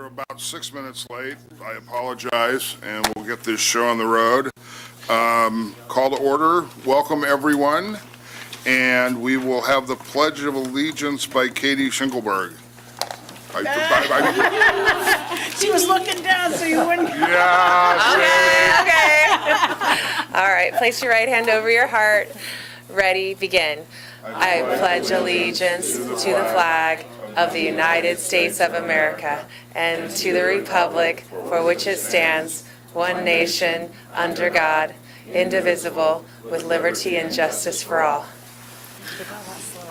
about 6 minutes late. I apologize, and we'll get this show on the road. Call to order. Welcome, everyone. And we will have the Pledge of Allegiance by Katie Schinkelberg. She was looking down so you wouldn't. Yeah. Okay. All right, place your right hand over your heart. Ready, begin. I pledge allegiance to the flag of the United States of America and to the republic for which it stands, one nation, under God, indivisible, with liberty and justice for all.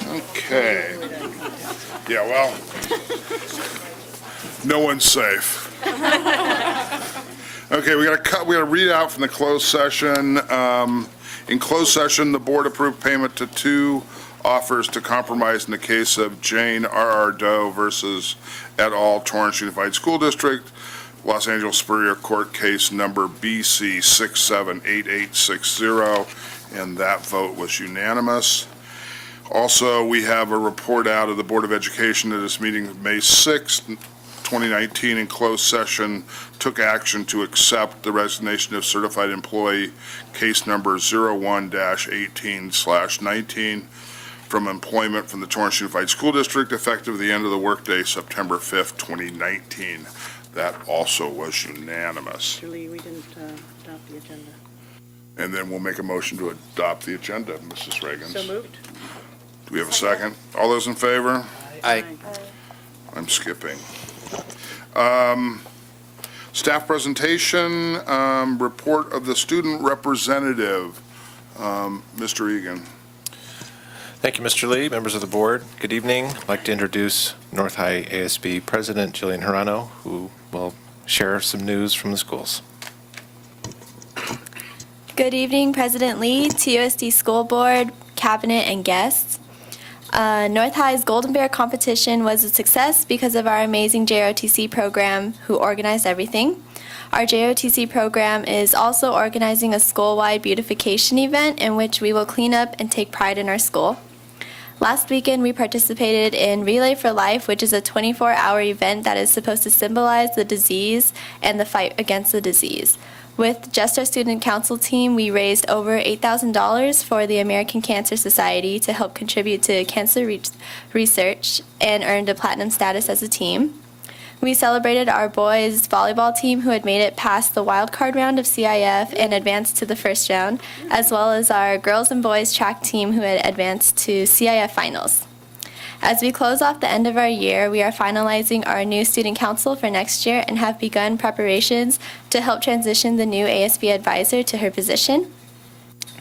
Okay. Yeah, well, no one's safe. Okay, we got to read out from the closed session. In closed session, the board approved payment to two offers to compromise in the case of Jane R.R. Doe versus et al. Torrance Unified School District, Los Angeles Superior Court case number BC 678860, and that vote was unanimous. Also, we have a report out of the Board of Education at this meeting of May 6, 2019, in closed session, took action to accept the resignation of certified employee case number 01-18/19 from employment from the Torrance Unified School District effective the end of the workday, September 5th, 2019. That also was unanimous. Actually, we didn't adopt the agenda. And then we'll make a motion to adopt the agenda, Mrs. Reagan. So moved. Do we have a second? All those in favor? Aye. I'm skipping. Staff presentation, report of the student representative. Mr. Egan. Thank you, Mr. Lee, members of the board. Good evening. I'd like to introduce North High ASB President Jillian Hirano, who will share some news from the schools. Good evening, President Lee, TUSD School Board, Cabinet, and guests. North High's Golden Bear competition was a success because of our amazing JOTC program who organized everything. Our JOTC program is also organizing a school-wide beautification event in which we will clean up and take pride in our school. Last weekend, we participated in Relay for Life, which is a 24-hour event that is supposed to symbolize the disease and the fight against the disease. With just our student council team, we raised over $8,000 for the American Cancer Society to help contribute to cancer research and earned a platinum status as a team. We celebrated our boys volleyball team who had made it past the wild card round of CIF and advanced to the first round, as well as our girls and boys track team who had advanced to CIF finals. As we close off the end of our year, we are finalizing our new student council for next year and have begun preparations to help transition the new ASB advisor to her position.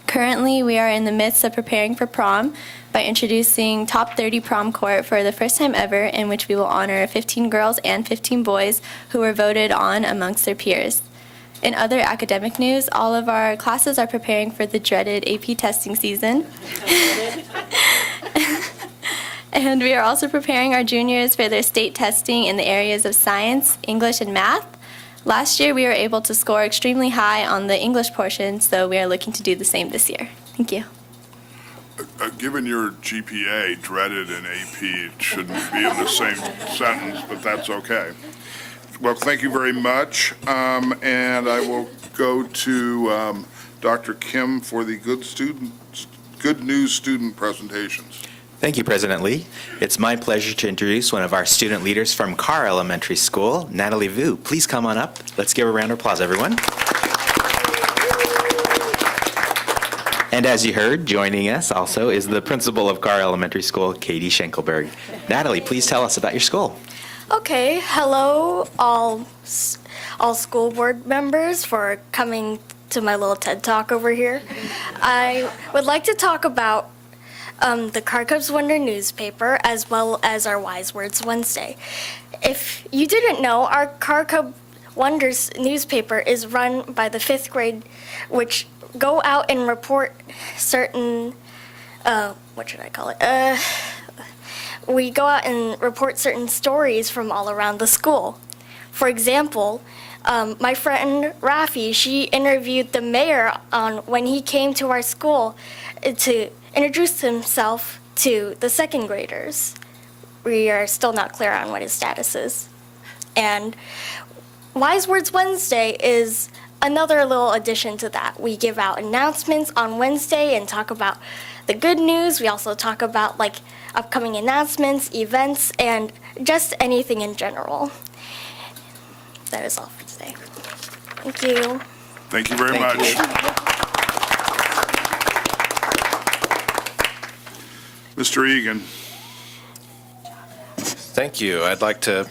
Currently, we are in the midst of preparing for prom by introducing Top 30 Prom Court for the first time ever, in which we will honor 15 girls and 15 boys who were voted on amongst their peers. In other academic news, all of our classes are preparing for the dreaded AP testing season. And we are also preparing our juniors for their state testing in the areas of science, English, and math. Last year, we were able to score extremely high on the English portion, so we are looking to do the same this year. Thank you. Given your GPA, dreaded and AP, it shouldn't be in the same sentence, but that's okay. Well, thank you very much. And I will go to Dr. Kim for the good news student presentations. Thank you, President Lee. It's my pleasure to introduce one of our student leaders from Carr Elementary School, Natalie Vu. Please come on up. Let's give a round of applause, everyone. And as you heard, joining us also is the principal of Carr Elementary School, Katie Schinkelberg. Natalie, please tell us about your school. Okay, hello all school board members for coming to my little TED Talk over here. I would like to talk about the Carr Cubs Wonder newspaper, as well as our Wise Words Wednesday. If you didn't know, our Carr Cub Wonders newspaper is run by the 5th grade, which go out and report certain, we go out and report certain stories from all around the school. For example, my friend Rafi, she interviewed the mayor on when he came to our school to introduce himself to the 2nd graders. We are still not clear on what his status is. And Wise Words Wednesday is another little addition to that. We give out announcements on Wednesday and talk about the good news. We also talk about like upcoming announcements, events, and just anything in general. That is all for today. Thank you. Thank you very much. Mr. Egan. Thank you. I'd like to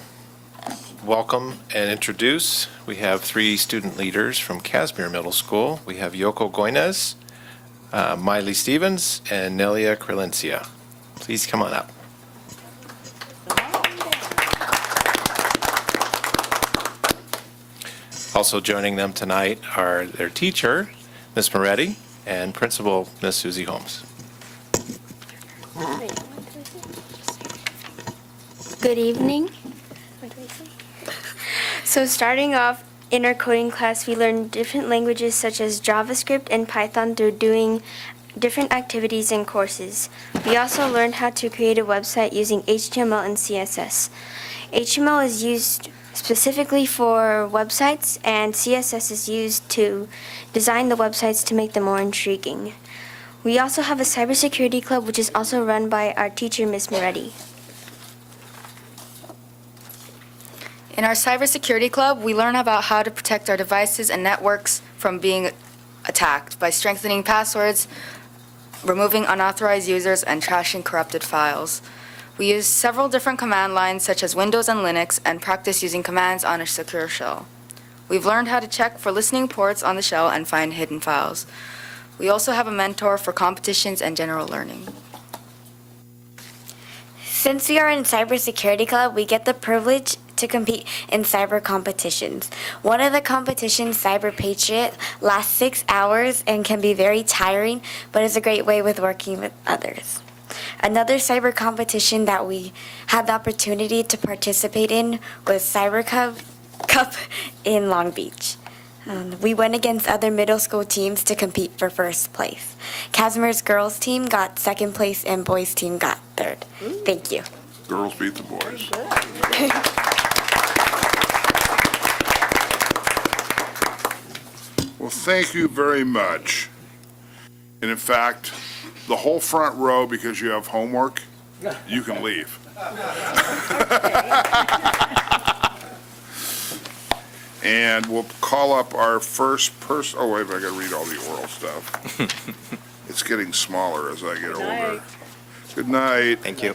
welcome and introduce, we have 3 student leaders from Casimir Middle School. We have Yoko Goinez, Miley Stevens, and Nelia Kralencia. Please come on up. Also joining them tonight are their teacher, Ms. Moretti, and principal, Ms. Susie Holmes. Good evening. So starting off in our coding class, we learned different languages such as JavaScript and Python through doing different activities and courses. We also learned how to create a website using HTML and CSS. HTML is used specifically for websites, and CSS is used to design the websites to make them more intriguing. We also have a cybersecurity club, which is also run by our teacher, Ms. Moretti. In our cybersecurity club, we learn about how to protect our devices and networks from being attacked by strengthening passwords, removing unauthorized users, and trashing corrupted files. We use several different command lines such as Windows and Linux and practice using commands on a secure shell. We've learned how to check for listening ports on the shell and find hidden files. We also have a mentor for competitions and general learning. Since we are in Cybersecurity Club, we get the privilege to compete in cyber competitions. One of the competitions, Cyber Patriot, lasts 6 hours and can be very tiring, but is a great way with working with others. Another cyber competition that we had the opportunity to participate in was Cyber Cup in Long Beach. We went against other middle school teams to compete for first place. Casimir's girls team got second place and boys team got third. Thank you. Girls beat the boys. Well, thank you very much. And in fact, the whole front row, because you have homework, you can leave. And we'll call up our first person. Oh, wait, I got to read all the oral stuff. It's getting smaller as I get older. Good night. Thank you.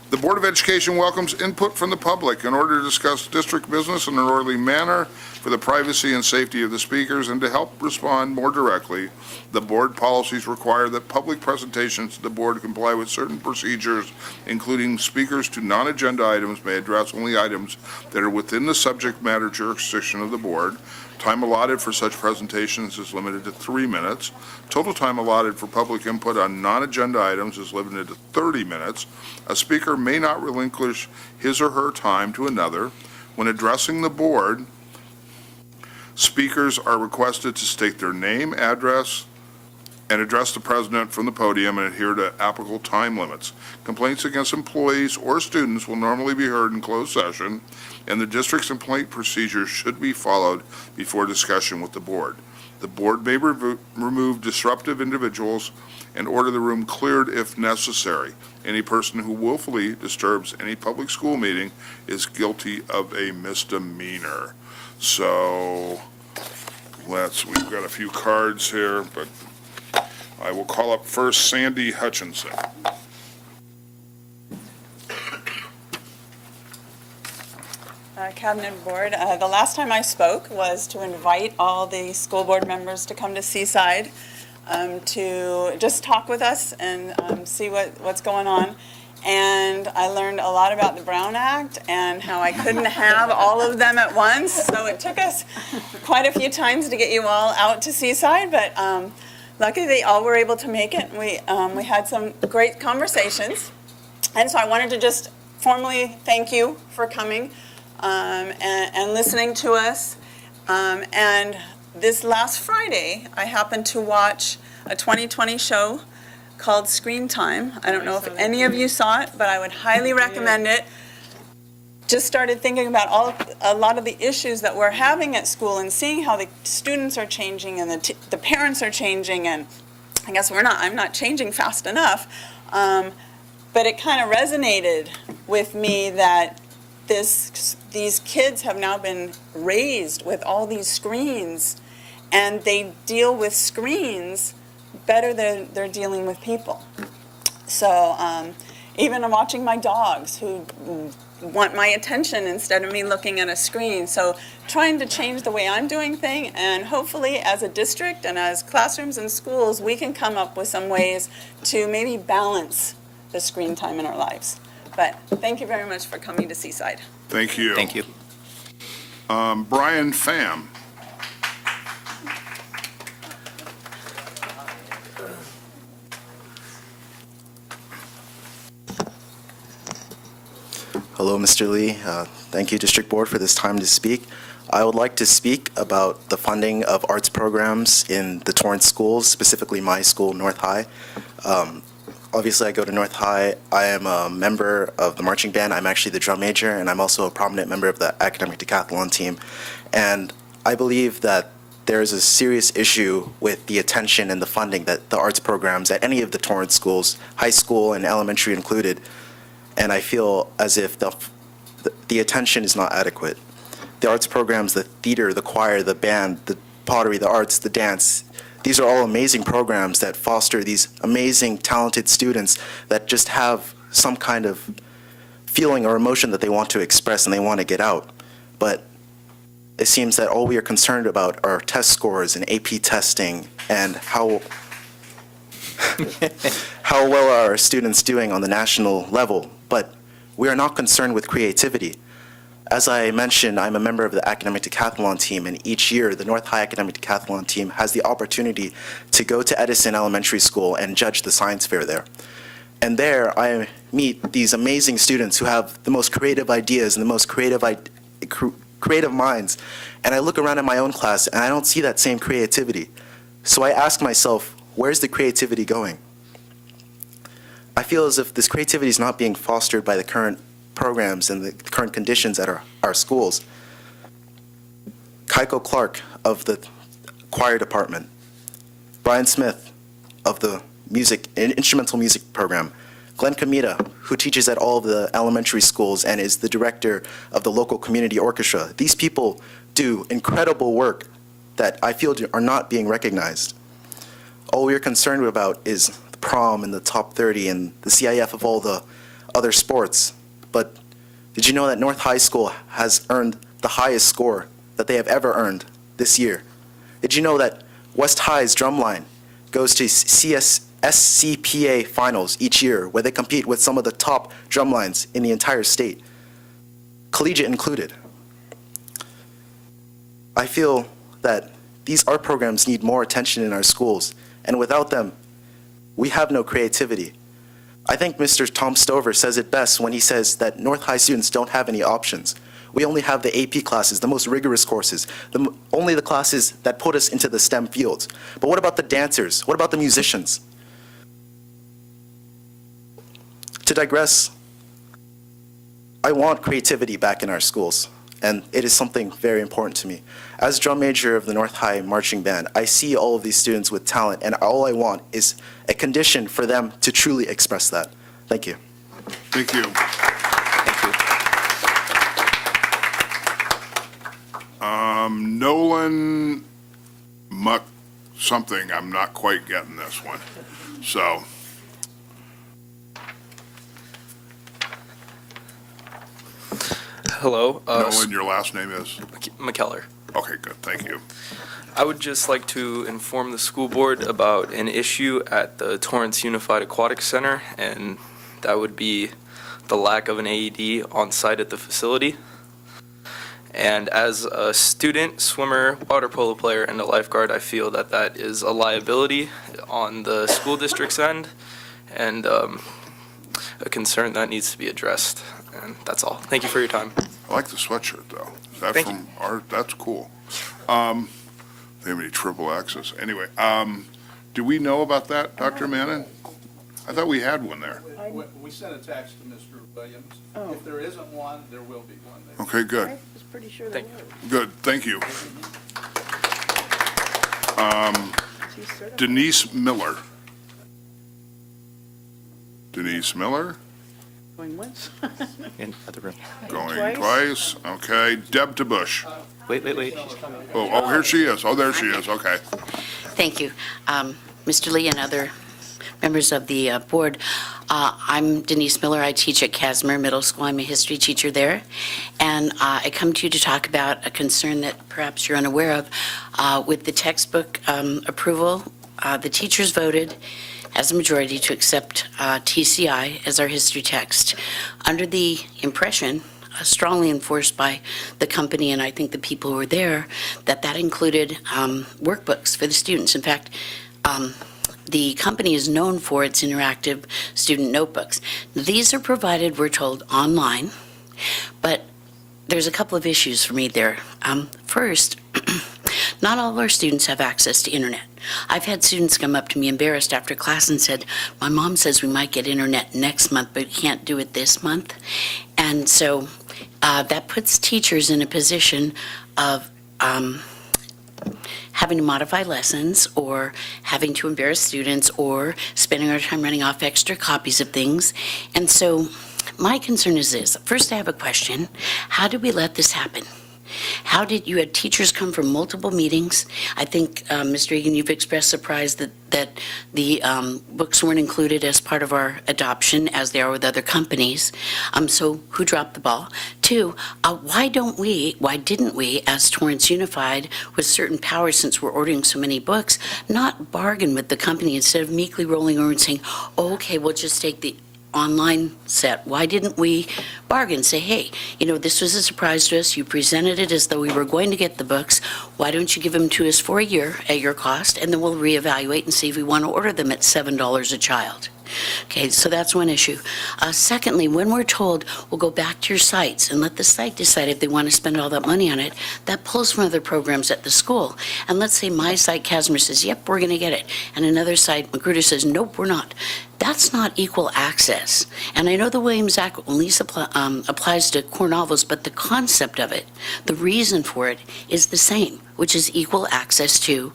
The Board of Education welcomes input from the public in order to discuss district business in an orderly manner for the privacy and safety of the speakers and to help respond more directly. The board policies require that public presentations to the board comply with certain procedures, including speakers to non-agenda items may address only items that are within the subject matter jurisdiction of the board. Time allotted for such presentations is limited to 3 minutes. Total time allotted for public input on non-agenda items is limited to 30 minutes. A speaker may not relinquish his or her time to another. When addressing the board, speakers are requested to state their name, address, and address the president from the podium and adhere to applicable time limits. Complaints against employees or students will normally be heard in closed session, and the district's complaint procedures should be followed before discussion with the board. The board may remove disruptive individuals and order the room cleared if necessary. Any person who willfully disturbs any public school meeting is guilty of a misdemeanor. So we've got a few cards here, but I will call up first Sandy Hutchinson. Cabinet Board, the last time I spoke was to invite all the school board members to come to Seaside to just talk with us and see what's going on. And I learned a lot about the Brown Act and how I couldn't have all of them at once. So it took us quite a few times to get you all out to Seaside, but luckily they all were able to make it. We had some great conversations. And so I wanted to just formally thank you for coming and listening to us. And this last Friday, I happened to watch a 2020 show called Screen Time. I don't know if any of you saw it, but I would highly recommend it. just started thinking about a lot of the issues that we're having at school and seeing how the students are changing and the parents are changing, and I guess I'm not changing fast enough. But it kind of resonated with me that these kids have now been raised with all these screens, and they deal with screens better than they're dealing with people. So even I'm watching my dogs who want my attention instead of me looking at a screen. So trying to change the way I'm doing things, and hopefully as a district and as classrooms and schools, we can come up with some ways to maybe balance the screen time in our lives. But thank you very much for coming to Seaside. Thank you. Thank you. Brian Pham. Hello, Mr. Lee. Thank you, District Board, for this time to speak. I would like to speak about the funding of arts programs in the Torrance schools, specifically my school, North High. Obviously, I go to North High. I am a member of the marching band. I'm actually the drum major, and I'm also a prominent member of the academic decathlon team. And I believe that there is a serious issue with the attention and the funding that the arts programs at any of the Torrance schools, high school and elementary included, and I feel as if the attention is not adequate. The arts programs, the theater, the choir, the band, the pottery, the arts, the dance, these are all amazing programs that foster these amazing, talented students that just have some kind of feeling or emotion that they want to express and they want to get out. But it seems that all we are concerned about are test scores and AP testing and how well are our students doing on the national level. But we are not concerned with creativity. As I mentioned, I'm a member of the academic decathlon team, and each year the North High academic decathlon team has the opportunity to go to Edison Elementary School and judge the science fair there. And there I meet these amazing students who have the most creative ideas and the most creative minds. And I look around at my own class and I don't see that same creativity. So I ask myself, where's the creativity going? I feel as if this creativity is not being fostered by the current programs and the current conditions at our schools. Kaiko Clark of the choir department, Brian Smith of the instrumental music program, Glenn Kamita, who teaches at all of the elementary schools and is the director of the local community orchestra. These people do incredible work that I feel are not being recognized. All we're concerned about is the prom and the top 30 and the CIF of all the other sports. But did you know that North High School has earned the highest score that they have ever earned this year? Did you know that West High's drumline goes to SCPA finals each year, where they compete with some of the top drumlines in the entire state, collegiate included? I feel that these art programs need more attention in our schools, and without them, we have no creativity. I think Mr. Tom Stover says it best when he says that North High students don't have any options. We only have the AP classes, the most rigorous courses, only the classes that put us into the STEM fields. But what about the dancers? What about the musicians? To digress, I want creativity back in our schools, and it is something very important to me. As drum major of the North High Marching Band, I see all of these students with talent, and all I want is a condition for them to truly express that. Thank you. Thank you. Nolan Muck something, I'm not quite getting this one. So. Hello. Nolan, your last name is? McKellar. Okay, good, thank you. I would just like to inform the school board about an issue at the Torrance Unified Aquatic Center, and that would be the lack of an AED on site at the facility. And as a student, swimmer, water polo player, and a lifeguard, I feel that that is a liability on the school district's end, and a concern that needs to be addressed. And that's all. Thank you for your time. I like the sweatshirt, though. Is that Thank from art? That's cool. They have any triple X's. Anyway, do we know about that, Dr. Mannon? I thought we had one there. We sent a text to Mr. Williams. Oh. If there isn't one, there will be one there. Okay, good. I was pretty sure there Thank was. Good, thank you. Is he certified? Denise Miller. Denise Miller, Going once? In the room. going twice. Okay, Deb DeBush. Wait. Oh, here she is. Oh, there she is, okay. Thank you. Mr. Lee and other members of the board, I'm Denise Miller. I teach at Casimir Middle School. I'm a history teacher there. And I come to you to talk about a concern that perhaps you're unaware of. With the textbook approval, the teachers voted as a majority to accept TCI as our history text, under the impression, strongly enforced by the company and I think the people who were there, that included workbooks for the students. In fact, the company is known for its interactive student notebooks. These are provided, we're told, online, but there's a couple of issues for me there. First, not all of our students have access to internet. I've had students come up to me embarrassed after class and said, my mom says we might get internet next month, but can't do it this month. And so that puts teachers in a position of having to modify lessons or having to embarrass students or spending our time running off extra copies of things. And so my concern is this. First, I have a question. How did we let this happen? How did you had teachers come from multiple meetings? I think, Mr. Egan, you've expressed surprise that the books weren't included as part of our adoption, as they are with other companies. So who dropped the ball? Two, why didn't we, as Torrance Unified, with certain powers, since we're ordering so many books, not bargain with the company instead of meekly rolling over and saying, oh, okay, we'll just take the online set? Why didn't we bargain, say, hey, this was a surprise to us. You presented it as though we were going to get the books. Why don't you give them to us for a year at your cost, and then we'll reevaluate and see if we want to order them at $7 a child. Okay, so that's one issue. Secondly, when we're told, we'll go back to your sites and let the site decide if they want to spend all that money on it, that pulls from other programs at the school. And let's say my site, Casimir, says, yep, we're going to get it. And another site, Magruder, says, nope, we're not. That's not equal access. And I know the Williams Act only applies to core novels, but the concept of it, the reason for it, is the same, which is equal access to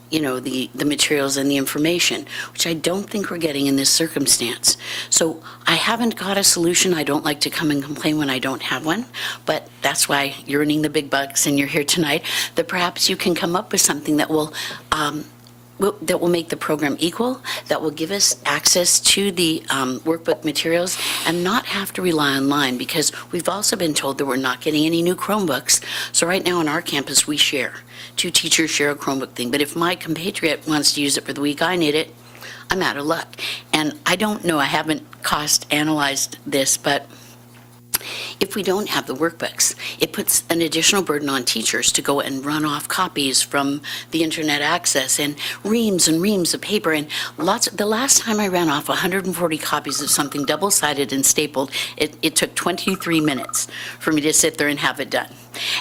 the materials and the information, which I don't think we're getting in this circumstance. So I haven't got a solution. I don't like to come and complain when I don't have one, but that's why you're earning the big bucks and you're here tonight, that perhaps you can come up with something that will make the program equal, that will give us access to the workbook materials and not have to rely online, because we've also been told that we're not getting any new Chromebooks. So right now on our campus, we share. 2 teachers share a Chromebook thing. But if my compatriot wants to use it for the week I need it, I'm out of luck. And I don't know, I haven't cost analyzed this, but if we don't have the workbooks, it puts an additional burden on teachers to go and run off copies from the internet access and reams of paper and the last time I ran off 140 copies of something double-sided and stapled, it took 23 minutes for me to sit there and have it done.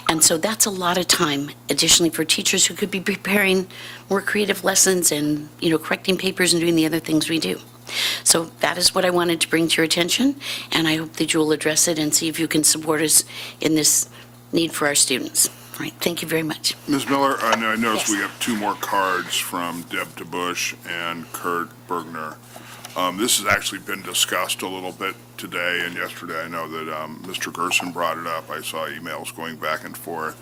And so that's a lot of time additionally for teachers who could be preparing more creative lessons and, correcting papers and doing the other things we do. So that is what I wanted to bring to your attention, and I hope that you will address it and see if you can support us in this need for our students. All right, thank you very much. Ms. Miller, I noticed Yes. we have 2 more cards from Deb DeBush and Kurt Bergner. This has actually been discussed a little bit today and yesterday. I know that Mr. Gerson brought it up. I saw emails going back and forth,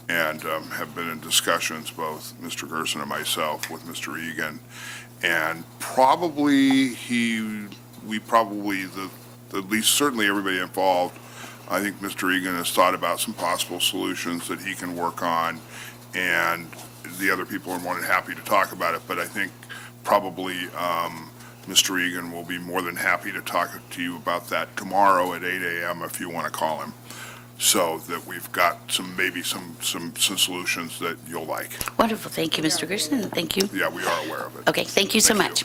and have been in discussions, both Mr. Gerson and myself, with Mr. Egan. And probably at least certainly everybody involved, I think Mr. Egan has thought about some possible solutions that he can work on, and the other people are more than happy to talk about it. But I think probably Mr. Egan will be more than happy to talk to you about that tomorrow at 8 a.m. if you want to call him, so that we've got maybe some solutions that you'll like. Wonderful. Thank you, Mr. Gerson. Thank you. Yeah, we are aware of it. Okay, thank you so much.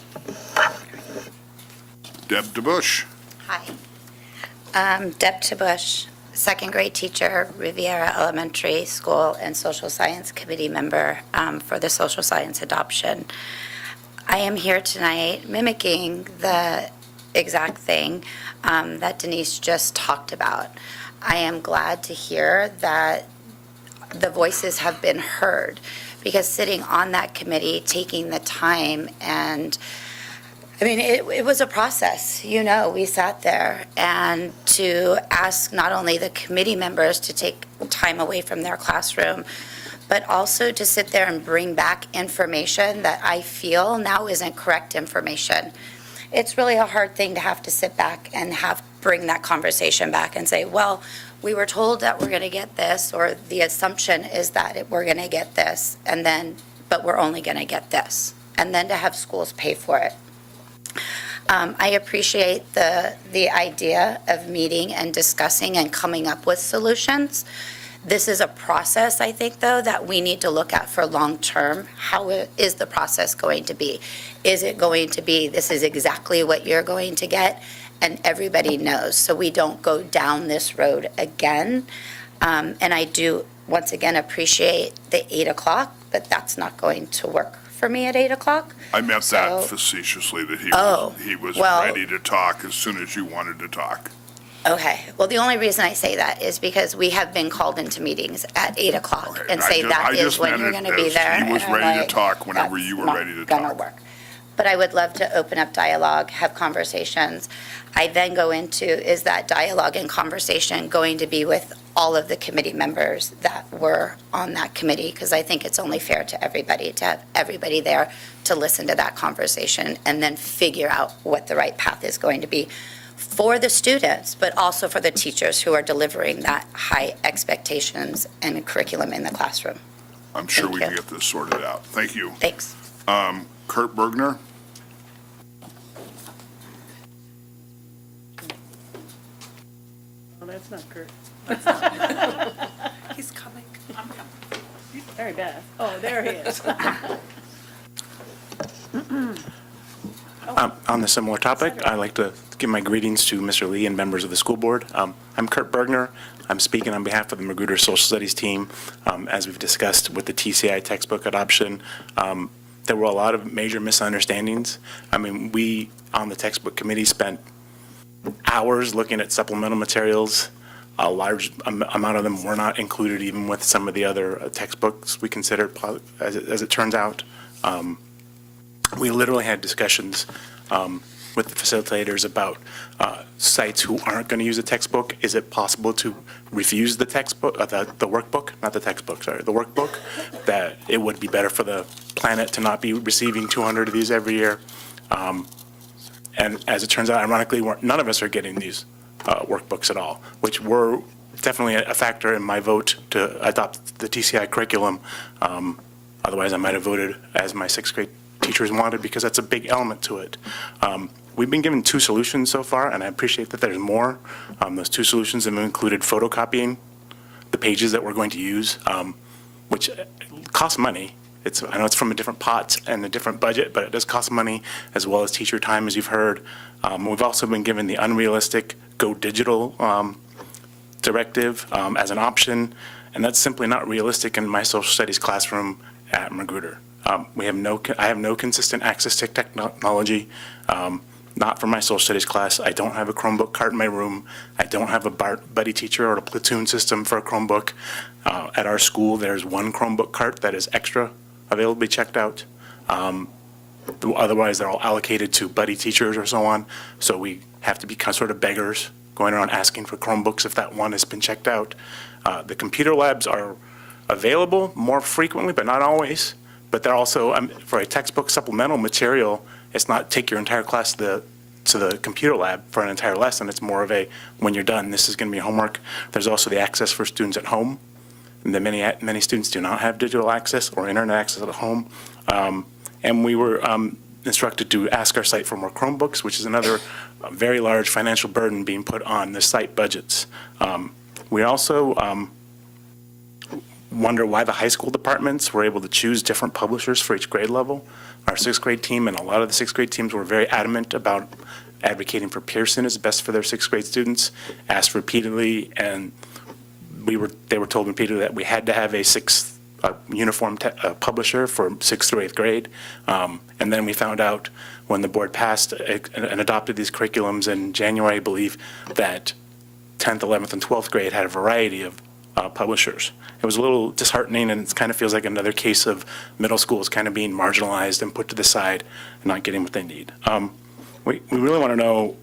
Deb DeBush. Hi. Deb DeBush, second grade teacher, Riviera Elementary School, and Social Science Committee member for the Social Science Adoption. I am here tonight mimicking the exact thing that Denise just talked about. I am glad to hear that the voices have been heard, because sitting on that committee, taking the time, and I mean, it was a process. We sat there and to ask not only the committee members to take time away from their classroom, but also to sit there and bring back information that I feel now isn't correct information. It's really a hard thing to have to sit back and bring that conversation back and say, well, we were told that we're going to get this, or the assumption is that we're going to get this, but we're only going to get this, and then to have schools pay for it. I appreciate the idea of meeting and discussing and coming up with solutions. This is a process, I think, though, that we need to look at for long-term. How is the process going to be? Is it going to be, this is exactly what you're going to get, and everybody knows, so we don't go down this road again? And I do, once again, appreciate the 8 o'clock, but that's not going to work for me at 8 o'clock. I meant that facetiously, that he was ready to talk as soon as you wanted to talk. Okay, well, the only reason I say that is because we have been called into meetings at 8 o'clock and say that is when you're going to be there. He was and I'm ready to like, talk whenever you were ready to "That's not talk. gonna work." But I would love to open up dialogue, have conversations. I then go into, is that dialogue and conversation going to be with all of the committee members that were on that committee? Because I think it's only fair to everybody to have everybody there to listen to that conversation and then figure out what the right path is going to be for the students, but also for the teachers who are delivering that high expectations and curriculum in the classroom. I'm sure Thank we you. can get this sorted out. Thank you. Thanks. Kurt Bergner? Oh, that's not Kurt. He's coming. I'm coming. Mary Beth. Oh, there he is. On the similar topic, I'd like to give my greetings to Mr. Lee and members of the school board. I'm Kurt Bergner. I'm speaking on behalf of the Magruder Social Studies team. As we've discussed with the TCI textbook adoption, there were a lot of major misunderstandings. I mean, we, on the textbook committee, spent hours looking at supplemental materials. A large amount of them were not included even with some of the other textbooks we considered, as it turns out. We literally had discussions with the facilitators about sites who aren't going to use a textbook. Is it possible to refuse the textbook, the workbook, not the textbook, sorry, the workbook, that it would be better for the planet to not be receiving 200 of these every year? And as it turns out, ironically, none of us are getting these workbooks at all, which were definitely a factor in my vote to adopt the TCI curriculum. Otherwise, I might have voted as my sixth grade teachers wanted, because that's a big element to it. We've been given 2 solutions so far, and I appreciate that there's more. Those 2 solutions have included photocopying the pages that we're going to use, which costs money. I know it's from a different pot and a different budget, but it does cost money, as well as teacher time, as you've heard. We've also been given the unrealistic go digital directive as an option, and that's simply not realistic in my social studies classroom at Magruder. I have no consistent access to technology, not for my social studies class. I don't have a Chromebook cart in my room. I don't have a buddy teacher or a platoon system for a Chromebook. At our school, there's one Chromebook cart that is extra available to be checked out. Otherwise, they're all allocated to buddy teachers or so on. So we have to be kind of sort of beggars going around asking for Chromebooks if that one has been checked out. The computer labs are available more frequently, but not always. But they're also, for a textbook supplemental material, it's not take your entire class to the computer lab for an entire lesson. It's more of a, when you're done, this is going to be homework. There's also the access for students at home. And many students do not have digital access or internet access at home. And we were instructed to ask our site for more Chromebooks, which is another very large financial burden being put on the site budgets. We also wonder why the high school departments were able to choose different publishers for each grade level. Our sixth grade team and a lot of the sixth grade teams were very adamant about advocating for Pearson as best for their sixth grade students, asked repeatedly, and they were told repeatedly that we had to have a sixth a uniform publisher for 6th through 8th grade. And then we found out when the board passed and adopted these curriculums in January, I believe, that 10th, 11th, and 12th grade had a variety of publishers. It was a little disheartening, and it kind of feels like another case of middle schools kind of being marginalized and put to the side and not getting what they need. We really want to know,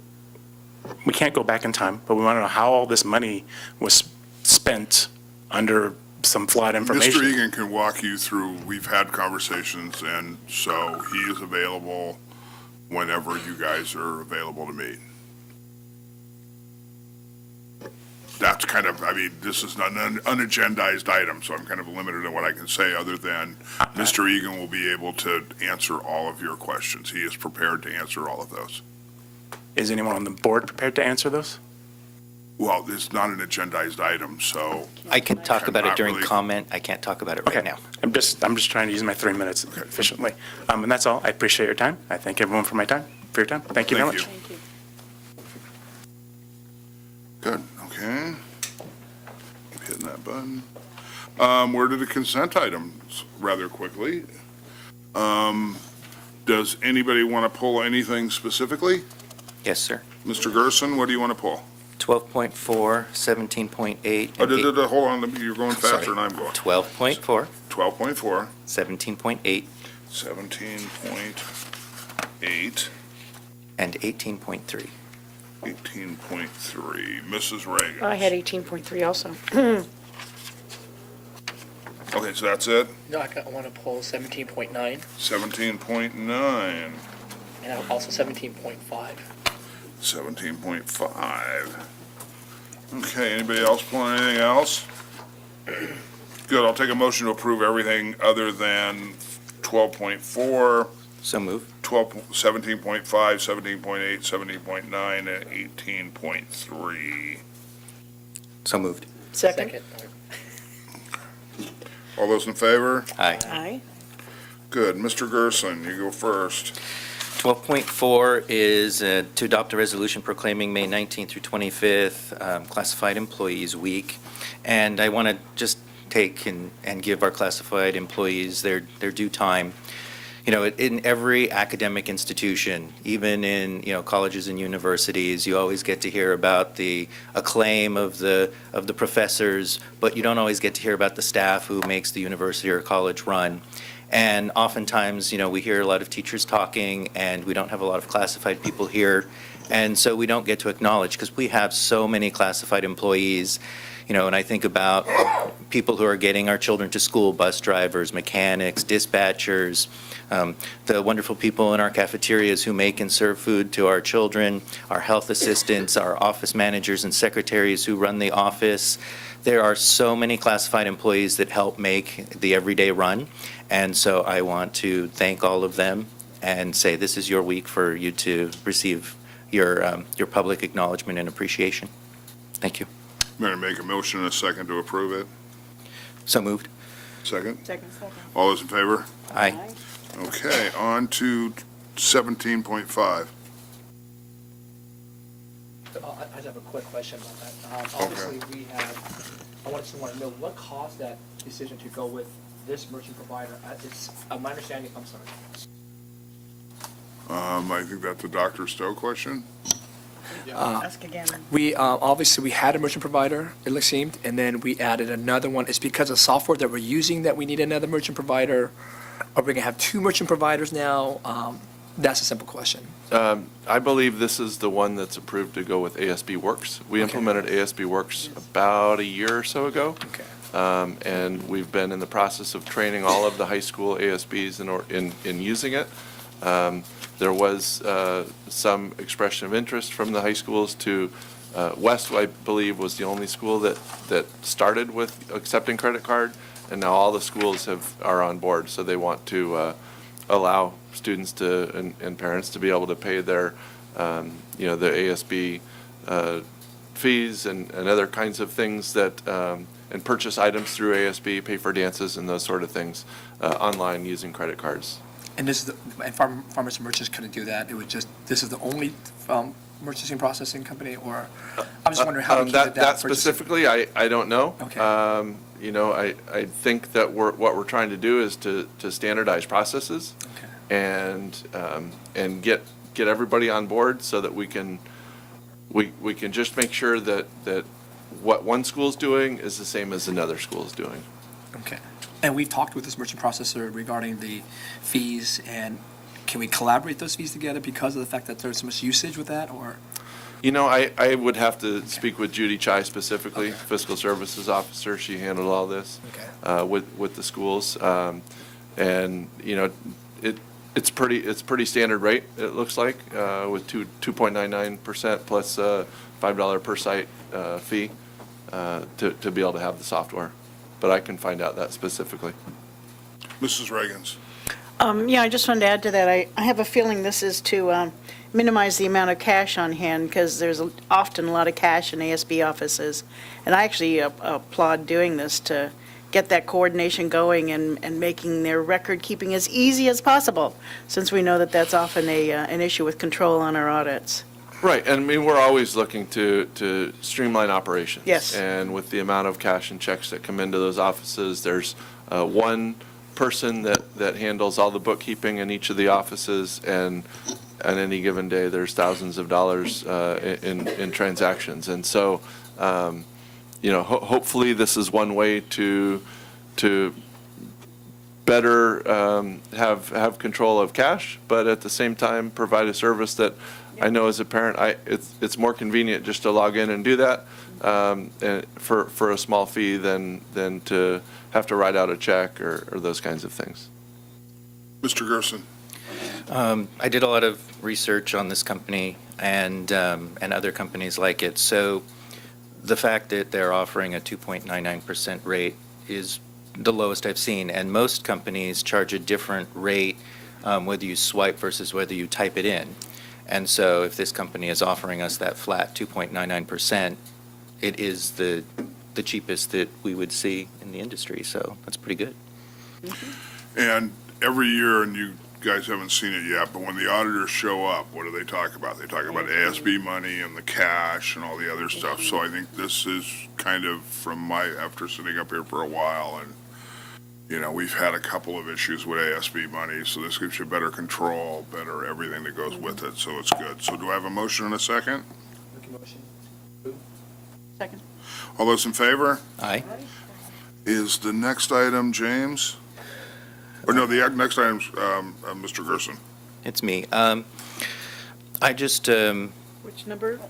we can't go back in time, but we want to know how all this money was spent under some flawed information. Mr. Egan can walk you through, we've had conversations, and so he is available whenever you guys are available to meet. That's kind of, I mean, this is not an unagendized item, so I'm kind of limited in what I can say other than Mr. Egan will be able to answer all of your questions. He is prepared to answer all of those. Is anyone on the board prepared to answer those? Well, it's not an agendized item, so. I can talk about it Not during really. comment. I can't talk about it right Okay. now. I'm just trying to use my 3 minutes efficiently. And that's all. I appreciate your time. I thank everyone for your time. Thank you very much. Thank you. Good, okay. Keep hitting that button. We're to the consent items rather quickly. Does anybody want to pull anything specifically? Yes, sir. Mr. Gerson, what do you want to pull? 12.4, 17.8. Oh, hold on, you're going faster than I'm going. 12.4, 12.4, 17.8, 17.8, and 18.3. 18.3. Mrs. Reagan. I had 18.3 also. Okay, so that's it? No, I want to pull 17.9 17.9. and also 17.5. 17.5. Okay, anybody else pulling anything else? Good, I'll take a motion to approve everything other than 12.4, So move. 17.5, 17.8, 17.9, and 18.3. So moved. Second. All those in favor? Aye. Aye. Good, Mr. Gerson, you go first. 12.4 is to adopt a resolution proclaiming May 19th through 25th Classified Employees Week. And I want to just take and give our classified employees their due time. You know, in every academic institution, even in, colleges and universities, you always get to hear about the acclaim of the professors, but you don't always get to hear about the staff who makes the university or college run. And oftentimes, we hear a lot of teachers talking, and we don't have a lot of classified people here. And so we don't get to acknowledge, because we have so many classified employees, and I think about people who are getting our children to school, bus drivers, mechanics, dispatchers, the wonderful people in our cafeterias who make and serve food to our children, our health assistants, our office managers and secretaries who run the office. There are so many classified employees that help make the everyday run. And so I want to thank all of them and say this is your week for you to receive your public acknowledgement and appreciation. Thank you. I'm going to make a motion in a second to approve it. So moved. Second? Second. All those in favor? Aye. Okay, on to 17.5. I just have a quick question about that. Obviously, I want to know what caused that decision to go with this merchant provider. It's my understanding, I'm sorry. I think that's a Dr. Stowe question. Ask again. We obviously we had a merchant provider, it seemed, and then we added another one. It's because of software that we're using that we need another merchant provider. Are we gonna have two merchant providers now? That's a simple question. I believe this is the one that's approved to go with ASB Works. We implemented ASB Works about a year or so ago. Okay. And we've been in the process of training all of the high school ASBs in using it. There was some expression of interest from the high schools to, West, I believe, was the only school that started with accepting credit card, and now all the schools are on board, so they want to allow students and parents to be able to pay their, the ASB fees and other kinds of things that, and purchase items through ASB, pay for dances and those sort of things online using credit cards. And this is and farmers and merchants couldn't do that. It was just, this is the only merchandising processing company, or I'm just wondering how we keep it That specifically, I don't know. Okay. You know, I think that what we're trying to do is to standardize processes and get everybody on board so that we can just make sure that what one school's doing is the same as another school's doing. Okay. And we've talked with this merchant processor regarding the fees, and can we collaborate those fees together because of the fact that there's so much usage with that, or? You know, I would have to speak with Judy Chai specifically, Fiscal Services Officer. She handled all this with the schools. And, you know, it's pretty standard rate, it looks like, with 2.99% plus $5 per site fee to be able to have the software. But I can find out that specifically. Mrs. Reagans. Yeah, I just wanted to add to that. I have a feeling this is to minimize the amount of cash on hand, because there's often a lot of cash in ASB offices. And I actually applaud doing this to get that coordination going and making their record keeping as easy as possible, since we know that that's often an issue with control on our audits. Right, and I mean, we're always looking to streamline operations. Yes. And with the amount of cash and checks that come into those offices, there's one person that handles all the bookkeeping in each of the offices, and on any given day, there's thousands of dollars in transactions. And so, you know, hopefully this is one way to better have control of cash, but at the same time provide a service that I know as a parent, it's more convenient just to log in and do that for a small fee than to have to write out a check or those kinds of things. Mr. Gerson. I did a lot of research on this company and other companies like it. So the fact that they're offering a 2.99% rate is the lowest I've seen, and most companies charge a different rate whether you swipe versus whether you type it in. And so if this company is offering us that flat 2.99%, it is the cheapest that we would see in the industry, so that's pretty good. And every year, and you guys haven't seen it yet, but when the auditors show up, what do they talk about? They talk about ASB money and the cash and all the other stuff. So I think this is kind of after sitting up here for a while, and, you know, we've had a couple of issues with ASB money, so this gives you better control, better everything that goes with it, so it's good. So do I have a motion and a second? Second. All those in favor? Aye. Is the next item James? Or no, the next item's Mr. Gerson. It's me. I just... Which number?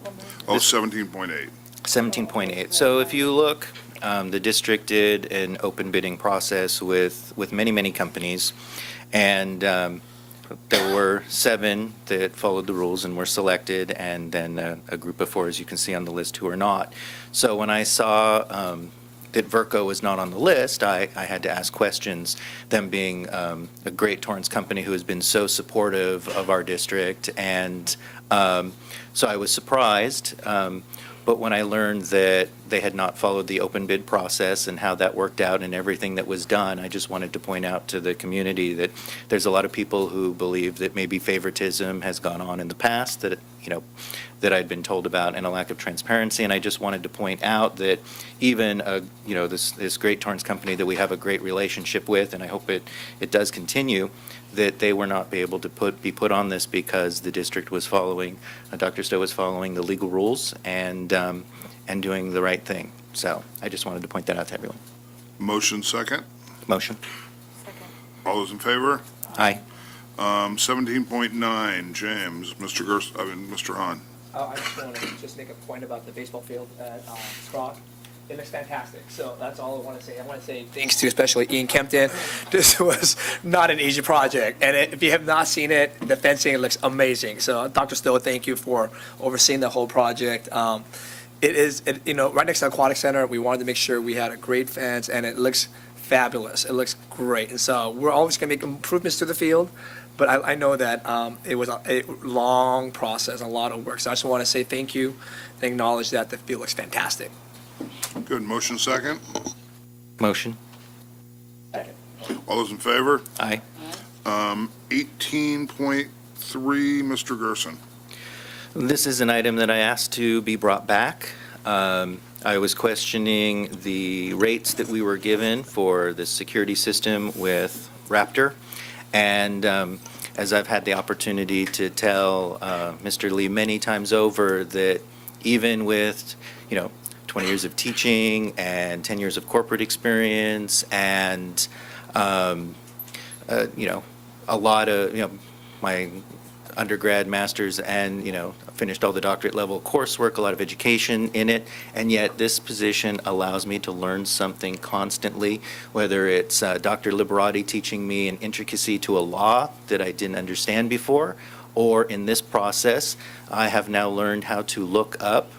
Oh, 17.8. 17.8. So if you look, the district did an open bidding process with many companies, and there were 7 that followed the rules and were selected, and then a group of 4, as you can see on the list, who are not. So when I saw that Verco was not on the list, I had to ask questions, them being a great Torrance company who has been so supportive of our district, and so I was surprised. But when I learned that they had not followed the open bid process and how that worked out and everything that was done, I just wanted to point out to the community that there's a lot of people who believe that maybe favoritism has gone on in the past that, you know, that I'd been told about, and a lack of transparency. And I just wanted to point out that even, you know, this great Torrance company that we have a great relationship with, and I hope it does continue, that they were not be able to be put on this because the district was following, Dr. Stowe was following the legal rules and doing the right thing. So I just wanted to point that out to everyone. Motion second. Motion. All those in favor? Aye. 17.9, James, Mr. Hahn. I just want to make a point about the baseball field at Scrock. It looks fantastic. So that's all I want to say. I want to say thanks to especially Ian Kempton. This was not an easy project. And if you have not seen it, the fencing looks amazing. So Dr. Stowe, thank you for overseeing the whole project. It is, you know, right next to the Aquatic Center. We wanted to make sure we had a great fence, and it looks fabulous. It looks great. And so we're always going to make improvements to the field. But I know that it was a long process, a lot of work. So I just want to say thank you and acknowledge that the field looks fantastic. Good. Motion second. Motion. All those in favor? Aye. 18.3, Mr. Gerson. This is an item that I asked to be brought back. I was questioning the rates that we were given for the security system with Raptor. And as I've had the opportunity to tell Mr. Lee many times over, that even with, 20 years of teaching and 10 years of corporate experience and, a lot of, my undergrad, master's, and, finished all the doctorate level coursework, a lot of education in it, and yet this position allows me to learn something constantly, whether it's Dr. Liberati teaching me an intricacy to a law that I didn't understand before, or in this process, I have now learned how to look up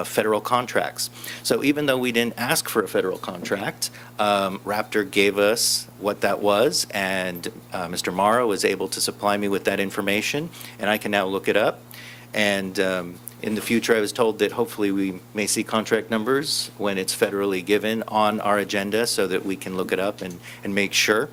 federal contracts. So even though we didn't ask for a federal contract, Raptor gave us what that was, and Mr. Morrow was able to supply me with that information, and I can now look it up. And in the future, I was told that hopefully we may see contract numbers when it's federally given on our agenda so that we can look it up and make sure.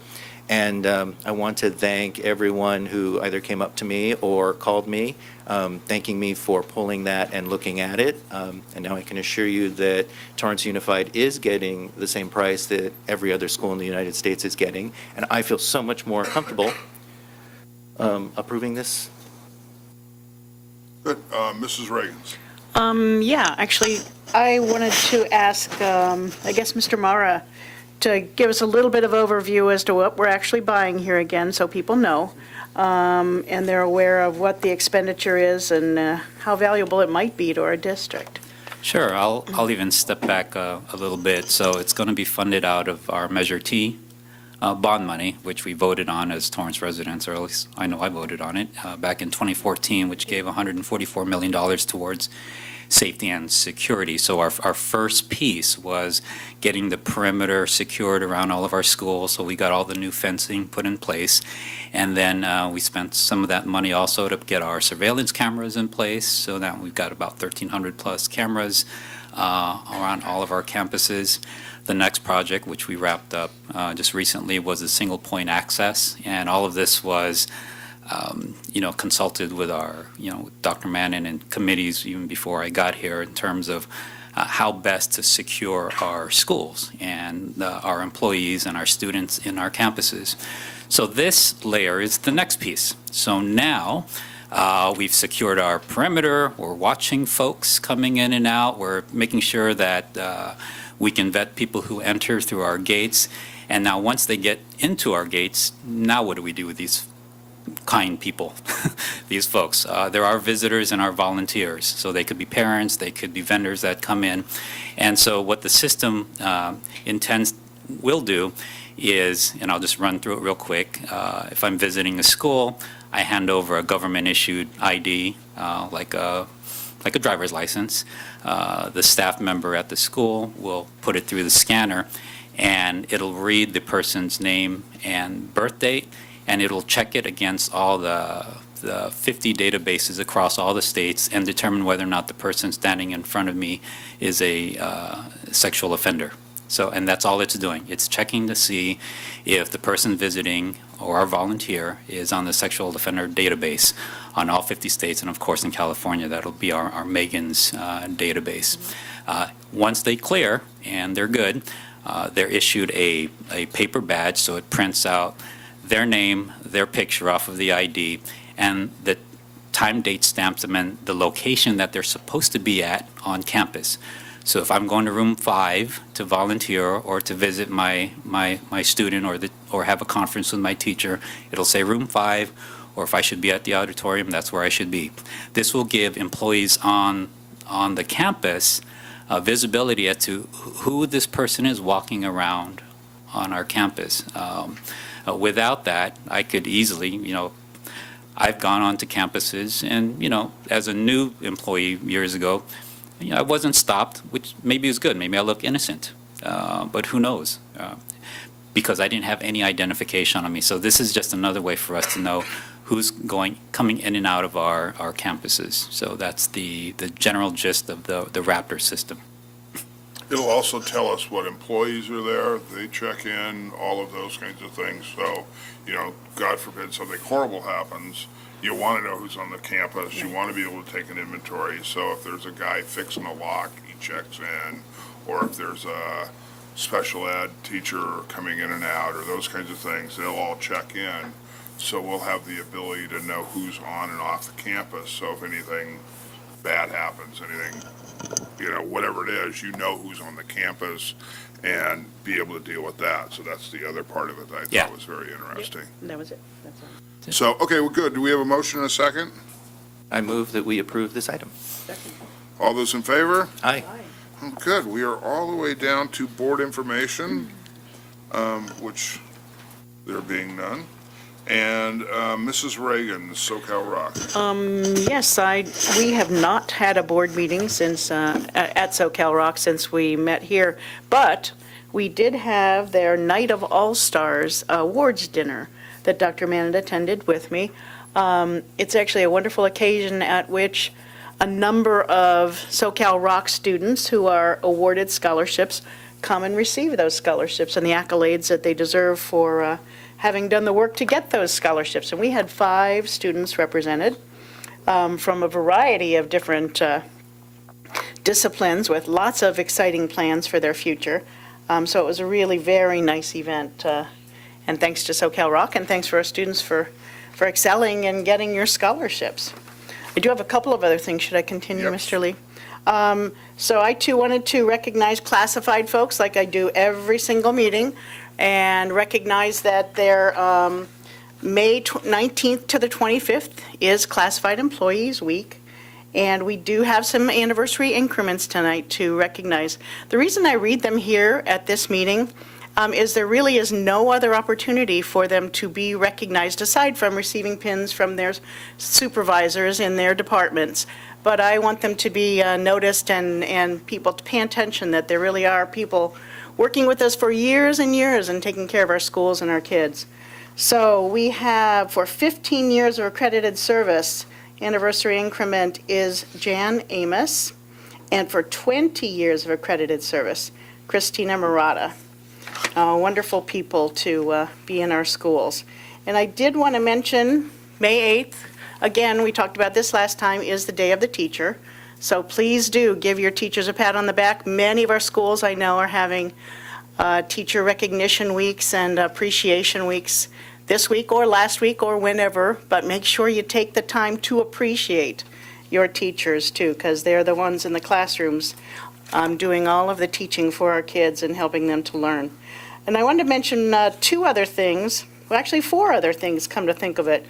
And I want to thank everyone who either came up to me or called me, thanking me for pulling that and looking at it. And now I can assure you that Torrance Unified is getting the same price that every other school in the United States is getting. And I feel so much more comfortable approving this. Good. Mrs. Reagans. Yeah, actually, I wanted to ask, I guess, Mr. Mara, to give us a little bit of overview as to what we're actually buying here again, so people know, and they're aware of what the expenditure is and how valuable it might be to our district. Sure, I'll even step back a little bit. So it's going to be funded out of our Measure T bond money, which we voted on as Torrance residents, or at least I know I voted on it, back in 2014, which gave $144 million towards safety and security. So our first piece was getting the perimeter secured around all of our schools, so we got all the new fencing put in place. And then we spent some of that money also to get our surveillance cameras in place, so now we've got about 1,300 plus cameras around all of our campuses. The next project, which we wrapped up just recently, was a single point access, and all of this was consulted with our, Dr. Mannon and committees even before I got here in terms of how best to secure our schools and our employees and our students in our campuses. So this layer is the next piece. So now we've secured our perimeter. We're watching folks coming in and out. We're making sure that we can vet people who enter through our gates. And now once they get into our gates, now what do we do with these kind people, these folks? There are visitors and our volunteers. So they could be parents, they could be vendors that come in. And so what the system will do is, and I'll just run through it real quick, if I'm visiting a school, I hand over a government-issued ID, like a driver's license. The staff member at the school will put it through the scanner, and it'll read the person's name and birth date, and it'll check it against all the 50 databases across all the states and determine whether or not the person standing in front of me is a sexual offender. So, and that's all it's doing. It's checking to see if the person visiting or our volunteer is on the sexual offender database on all 50 states, and of course in California, that'll be our Megan's database. Once they clear and they're good, they're issued a paper badge, so it prints out their name, their picture off of the ID, and the time, date stamps them and the location that they're supposed to be at on campus. So if I'm going to room 5 to volunteer or to visit my student or have a conference with my teacher, it'll say room 5, or if I should be at the auditorium, that's where I should be. This will give employees on the campus visibility as to who this person is walking around on our campus. Without that, I could easily, I've gone on to campuses and, as a new employee years ago, I wasn't stopped, which maybe is good. Maybe I look innocent, but who knows? Because I didn't have any identification on me. So this is just another way for us to know who's coming in and out of our campuses. So that's the general gist of the Raptor system. It'll also tell us what employees are there, they check in, all of those kinds of things. So, God forbid something horrible happens, you want to know who's on the campus, you want to be able to take an inventory. So if there's a guy fixing a lock, he checks in, or if there's a special ed teacher coming in and out, or those kinds of things, they'll all check in. So we'll have the ability to know who's on and off the campus. So if anything bad happens, anything, whatever it is, who's on the campus and be able to deal with that. So that's the other part of it that I thought was very interesting. That was it. That's all. So, okay, well, good. Do we have a motion and a second? I move that we approve this item. All those in favor? Aye. Oh, good. We are all the way down to board information, which there being none. And Mrs. Reagan, SoCal Rock. Yes, we have not had a board meeting since, at SoCal Rock since we met here, but we did have their Night of All-Stars awards dinner that Dr. Mann attended with me. It's actually a wonderful occasion at which a number of SoCal Rock students who are awarded scholarships come and receive those scholarships and the accolades that they deserve for having done the work to get those scholarships. And we had 5 students represented from a variety of different disciplines with lots of exciting plans for their future. So it was a really very nice event. And thanks to SoCal Rock, and thanks for our students for excelling and getting your scholarships. I do have a couple of other things. Should I continue, Mr. Lee? So I too wanted to recognize classified folks like I do every single meeting, and recognize that their May 19th to the 25th is Classified Employees Week. And we do have some anniversary increments tonight to recognize. The reason I read them here at this meeting is there really is no other opportunity for them to be recognized aside from receiving pins from their supervisors in their departments. But I want them to be noticed and people to pay attention that there really are people working with us for years and years and taking care of our schools and our kids. So we have, for 15 years of accredited service, anniversary increment is Jan Amos, and for 20 years of accredited service, Christina Murata. Wonderful people to be in our schools. And I did want to mention May 8th, again, we talked about this last time, is the Day of the Teacher. So please do give your teachers a pat on the back. Many of our schools I know are having teacher recognition weeks and appreciation weeks this week or last week or whenever, but make sure you take the time to appreciate your teachers too, because they're the ones in the classrooms doing all of the teaching for our kids and helping them to learn. And I wanted to mention 2 other things, well actually 4 other things come to think of it.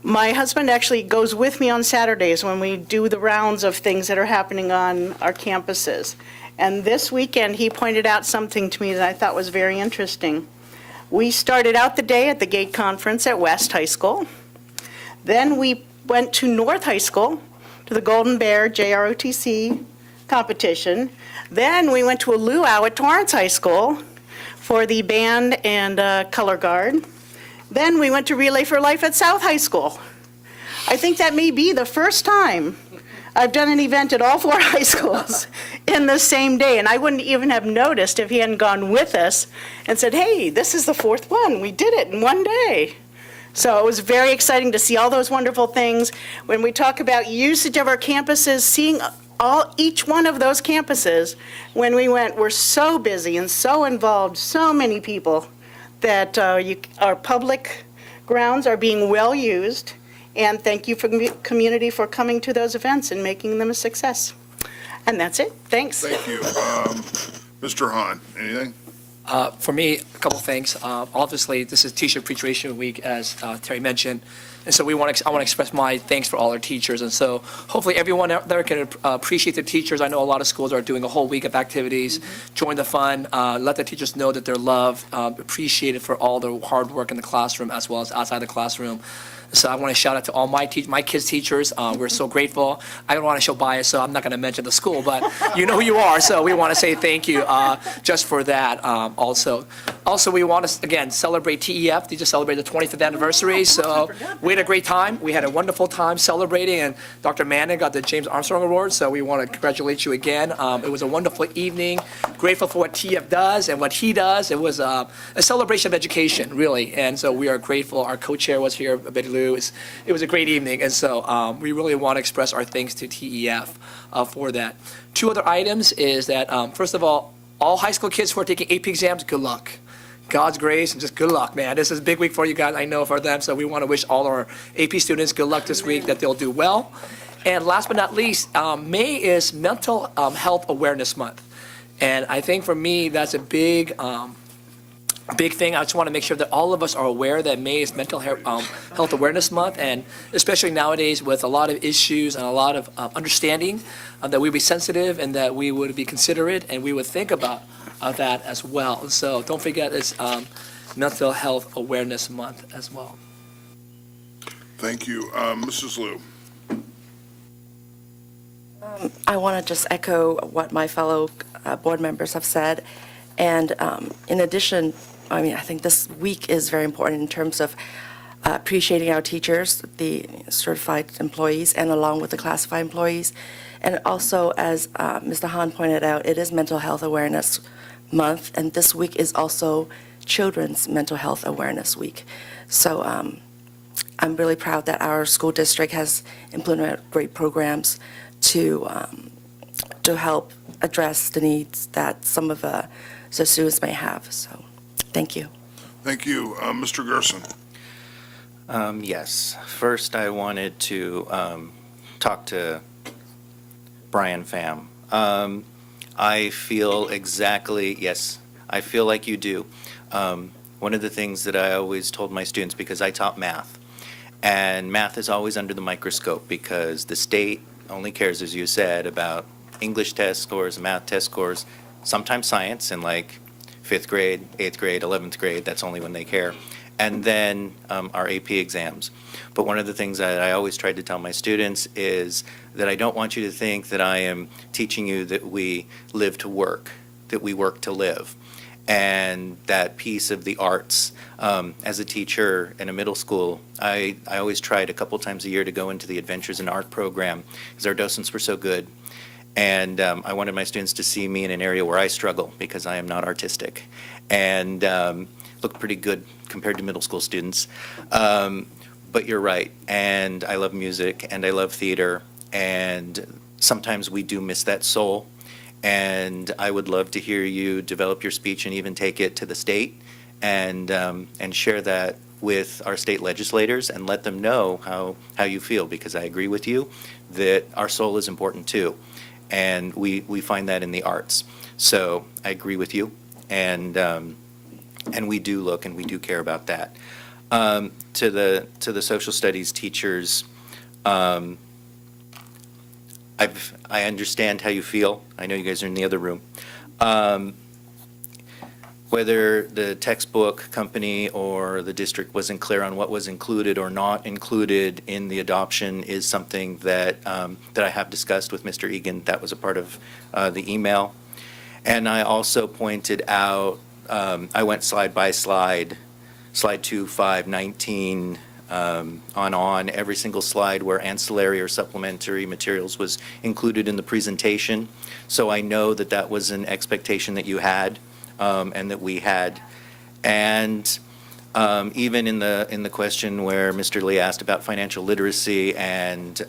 My husband actually goes with me on Saturdays when we do the rounds of things that are happening on our campuses. And this weekend, he pointed out something to me that I thought was very interesting. We started out the day at the Gate Conference at West High School. Then we went to North High School to the Golden Bear JROTC competition. Then we went to a luau at Torrance High School for the band and color guard. Then we went to Relay for Life at South High School. I think that may be the first time I've done an event at all 4 high schools in the same day, and I wouldn't even have noticed if he hadn't gone with us and said, hey, this is the 4th one. We did it in one day. So it was very exciting to see all those wonderful things. When we talk about usage of our campuses, seeing each one of those campuses, when we went, we're so busy and so involved, so many people, that our public grounds are being well used, and thank you for community for coming to those events and making them a success. And that's it. Thanks. Thank you. Mr. Hahn, anything? For me, a couple things. Obviously, this is Teacher Appreciation Week, as Terry mentioned, and so I want to express my thanks for all our teachers. And so hopefully everyone out there can appreciate the teachers. I know a lot of schools are doing a whole week of activities. Join the fun. Let the teachers know that they're loved, appreciated for all their hard work in the classroom as well as outside the classroom. So I want to shout out to all my kids' teachers. We're so grateful. I don't want to show bias, so I'm not going to mention the school, but you know who you are, so we want to say thank you just for that also. Also, we want to, again, celebrate TEF. They just celebrated the 25th anniversary, so we had a great time. We had a wonderful time celebrating, and Dr. Manning got the James Armstrong Award, so we want to congratulate you again. It was a wonderful evening. Grateful for what TEF does and what he does. It was a celebration of education, really, and so we are grateful. Our co-chair was here, Betty Lou. It was a great evening, and so we really want to express our thanks to TEF for that. Two other items is that, first of all high school kids who are taking AP exams, good luck. God's grace and just good luck, man. This is a big week for you guys, I know, for them, so we want to wish all our AP students good luck this week, that they'll do well. And last but not least, May is Mental Health Awareness Month. And I think for me, that's a big thing. I just want to make sure that all of us are aware that May is Mental Health Awareness Month, and especially nowadays with a lot of issues and a lot of understanding, that we be sensitive and that we would be considerate and we would think about that as well. So don't forget it's Mental Health Awareness Month as well. Thank you. Mrs. Liu. I want to just echo what my fellow board members have said. And in addition, I mean, I think this week is very important in terms of appreciating our teachers, the certified employees, and along with the classified employees. And also, as Mr. Han pointed out, it is Mental Health Awareness Month, and this week is also Children's Mental Health Awareness Week. So I'm really proud that our school district has implemented great programs to help address the needs that some of the students may have. So, thank you. Thank you. Mr. Gerson. Yes. First, I wanted to talk to Brian Pham. I feel exactly, yes, I feel like you do. One of the things that I always told my students, because I taught math, and math is always under the microscope because the state only cares, as you said, about English test scores, math test scores, sometimes science in like 5th grade, 8th grade, 11th grade, that's only when they care, and then our AP exams. But one of the things that I always tried to tell my students is that I don't want you to think that I am teaching you that we live to work, that we work to live. And that piece of the arts, as a teacher in a middle school, I always tried a couple times a year to go into the Adventures in Art program because our docents were so good. And I wanted my students to see me in an area where I struggle because I am not artistic and look pretty good compared to middle school students. But you're right, and I love music and I love theater, and sometimes we do miss that soul. And I would love to hear you develop your speech and even take it to the state and share that with our state legislators and let them know how you feel, because I agree with you that our soul is important too. And we find that in the arts. So I agree with you, and we do look and we do care about that. To the social studies teachers, I understand how you feel. I know you guys are in the other room. Whether the textbook company or the district wasn't clear on what was included or not included in the adoption is something that I have discussed with Mr. Egan. That was a part of the email. And I also pointed out, I went slide by slide 2, 5, 19, on every single slide where ancillary or supplementary materials was included in the presentation. So I know that that was an expectation that you had, and that we had. And even in the question where Mr. Lee asked about financial literacy and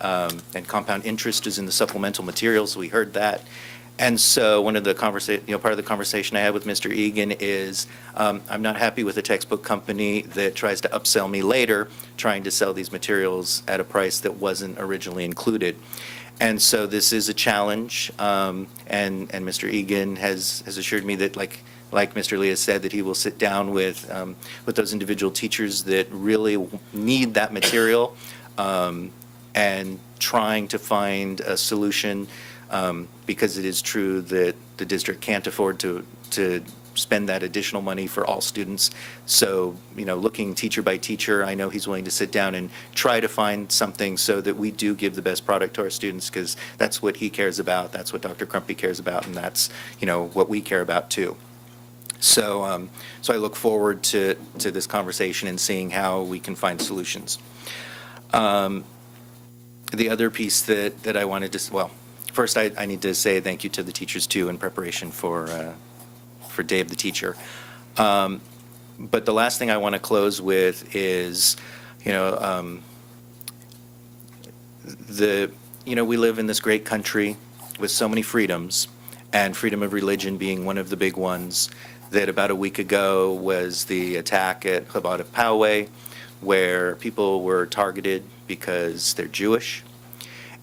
compound interest is in the supplemental materials, we heard that. And so one of the part of the conversation I had with Mr. Egan is I'm not happy with a textbook company that tries to upsell me later, trying to sell these materials at a price that wasn't originally included. And so this is a challenge, and Mr. Egan has assured me that, like Mr. Lee has said, that he will sit down with those individual teachers that really need that material, and trying to find a solution. Because it is true that the district can't afford to spend that additional money for all students. So, looking teacher by teacher, I know he's willing to sit down and try to find something so that we do give the best product to our students, because that's what he cares about, that's what Dr. Crumpy cares about, and that's, what we care about too. So, so I look forward to this conversation and seeing how we can find solutions. The other piece that I wanted to, well, first I need to say thank you to the teachers too in preparation for Day of the Teacher. But the last thing I want to close with is, we live in this great country with so many freedoms, and freedom of religion being one of the big ones. That about a week ago was the attack at Chabad of Poway, where people were targeted because they're Jewish.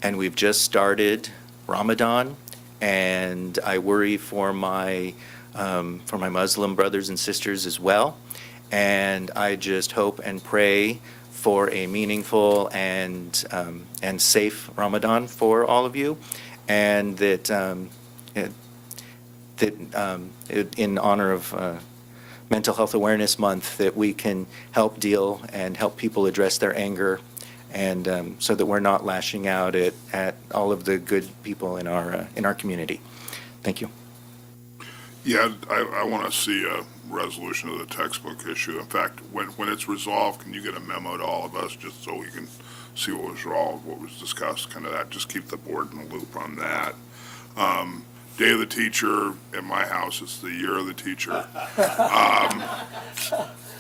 And we've just started Ramadan, and I worry for my Muslim brothers and sisters as well. And I just hope and pray for a meaningful and safe Ramadan for all of you, and that in honor of Mental Health Awareness Month, that we can help deal and help people address their anger, and so that we're not lashing out at all of the good people in our community. Thank you. Yeah, I want to see a resolution of the textbook issue. In fact, when it's resolved, can you get a memo to all of us just so we can see what was resolved, what was discussed, kind of that, just keep the board in the loop on that. Day of the Teacher in my house is the year of the teacher.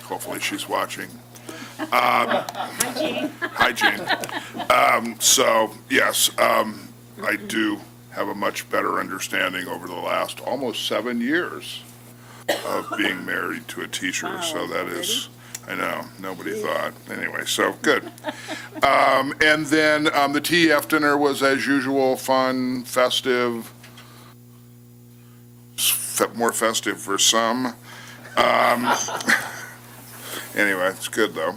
Hopefully she's watching. Hi, Jean. So, yes, I do have a much better understanding over the last almost 7 years of being married to a teacher. So that is, I know, nobody thought. Anyway, so good. And then the TEF dinner was, as usual, fun, festive, more festive for some. Anyway, it's good, though.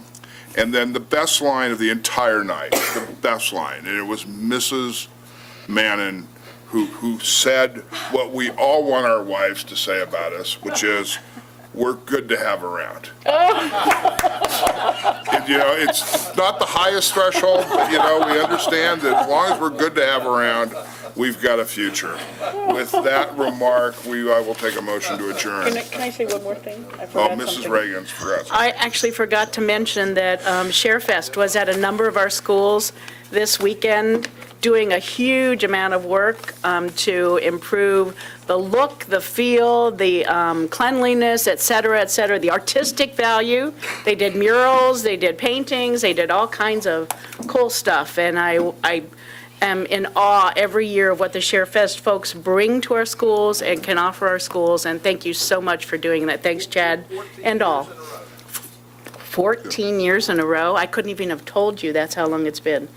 And then the best line of the entire night, the best line, and it was Mrs. Mannon who said what we all want our wives to say about us, which is, we're good to have around. And, it's not the highest threshold, but, we understand that as long as we're good to have around, we've got a future. With that remark, I will take a motion to adjourn. Can I say one more thing? I Oh, forgot Mrs. something. Reagan's forgot. I actually forgot to mention that ShareFest was at a number of our schools this weekend, doing a huge amount of work to improve the look, the feel, the cleanliness, et cetera, the artistic value. They did murals, they did paintings, they did all kinds of cool stuff. And I am in awe every year of what the ShareFest folks bring to our schools and can offer our schools. And thank you so much for doing that. Thanks, Chad, and all. 14 years in a row. I couldn't even have told you that's how long it's been.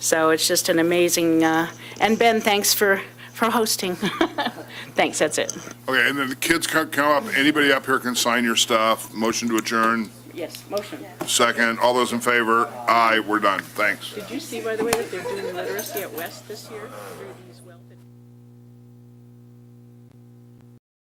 So it's just an amazing, and Ben, thanks for hosting. Thanks, that's it. Okay, and then the kids come up, anybody up here can sign your stuff. Motion to adjourn. Yes, motion. Second, all those in favor? Aye, we're done. Thanks. Did you see, by the way, that they're doing literacy at West this year?